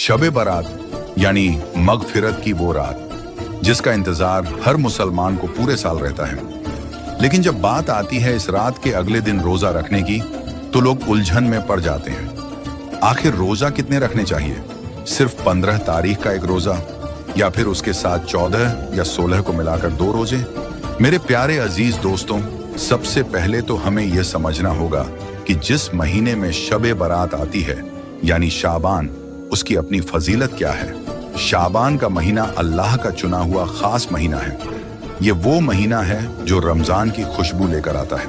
शब बारात यानी मगफिरत की वो रात जिसका इंतजार हर मुसलमान को पूरे साल रहता है। लेकिन जब बात आती है इस रात के अगले दिन रोजा रखने की तो लोग उलझन में पड़ जाते हैं। आखिर रोजा कितने रखने चाहिए? सिर्फ 15 तारीख का एक रोजा या फिर उसके साथ 14 या 16 को मिलाकर 2 रोजे? मेरे प्यारे अजीज दोस्तों, सबसे पहले तो हमें यह समझना होगा कि जिस महीने में शब बारात आती है यानी शाबान, उसकी अपनी फजीलत क्या है। शाबान का महीना अल्लाह का चुना हुआ खास महीना है। ये वो महीना है जो रमजान की खुशबू लेकर आता है।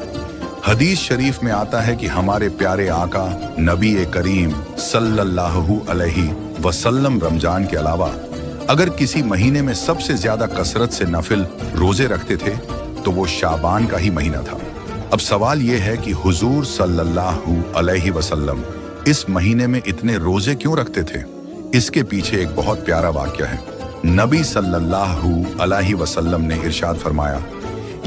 हदीस शरीफ में आता है कि हमारे प्यारे आका नबी करीम सल्लल्लाहु अलैहि वसल्लम रमजान के अलावा अगर किसी महीने में सबसे ज्यादा कसरत से नफिल रोजे रखते थे तो वो शाबान का ही महीना था। अब सवाल ये है कि हुजूर सल्लल्लाहु अलैहि वसल्लम इस महीने में इतने रोजे क्यों रखते थे? इसके पीछे एक बहुत प्यारा वाक्य है। नबी सल्लल्लाहु अलैहि वसल्लम ने इरशाद फरमाया,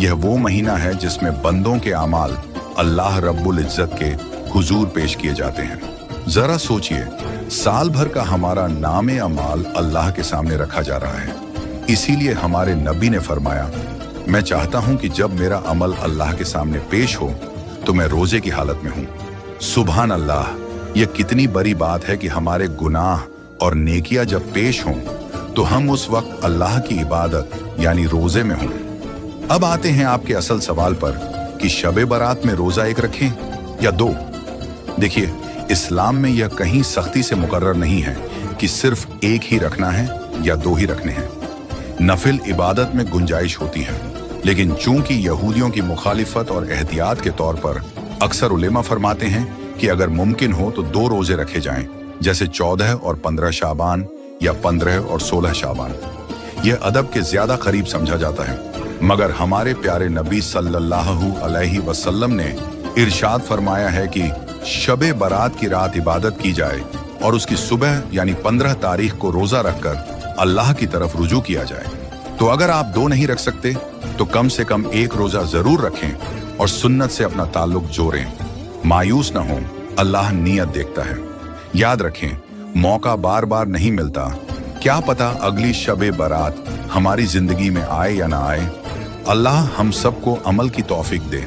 यह वो महीना है जिसमें बंदों के अमाल अल्लाह रब्बुल इज्जत के हुजूर पेश किए जाते हैं। जरा सोचिए, साल भर का हमारा नामे अमाल अल्लाह के सामने रखा जा रहा है। इसीलिए हमारे नबी ने फरमाया, मैं चाहता हूं कि जब मेरा अमल अल्लाह के सामने पेश हो तो मैं रोजे की हालत में हूं। सुभान अल्लाह, यह कितनी बड़ी बात है कि हमारे गुनाह और नेकियां जब पेश हों तो हम उस वक्त अल्लाह की इबादत यानी रोजे में हों। अब आते हैं आपके असल सवाल पर कि शब बारात में रोजा एक रखें या 2। देखिए, इस्लाम में यह कहीं सख्ती से मुकर्रर नहीं है कि सिर्फ एक ही रखना है या 2 ही रखने हैं। नफिल इबादत में गुंजाइश होती है, लेकिन चूंकि यहूदियों की मुखालिफत और एहतियात के तौर पर अक्सर उलेमा फरमाते हैं कि अगर मुमकिन हो तो 2 रोजे रखे जाएं, जैसे 14 और 15 शाबान या 15 और 16 शाबान। यह अदब के ज्यादा करीब समझा जाता है, मगर हमारे प्यारे नबी सल्लल्लाहु अलैहि वसल्लम ने इरशाद फरमाया है कि शब बारात की रात इबादत की जाए और उसकी सुबह यानी 15 तारीख को रोजा रखकर अल्लाह की तरफ रुजू किया जाए। तो अगर आप 2 नहीं रख सकते तो कम से कम 1 रोजा जरूर रखें और सुन्नत से अपना ताल्लुक जोड़ें। मायूस न हो, अल्लाह नियत देखता है। याद रखें, मौका बार बार नहीं मिलता। क्या पता अगली शब बारात हमारी जिंदगी में आए या ना आए। अल्लाह हम सबको अमल की तौफीक दे।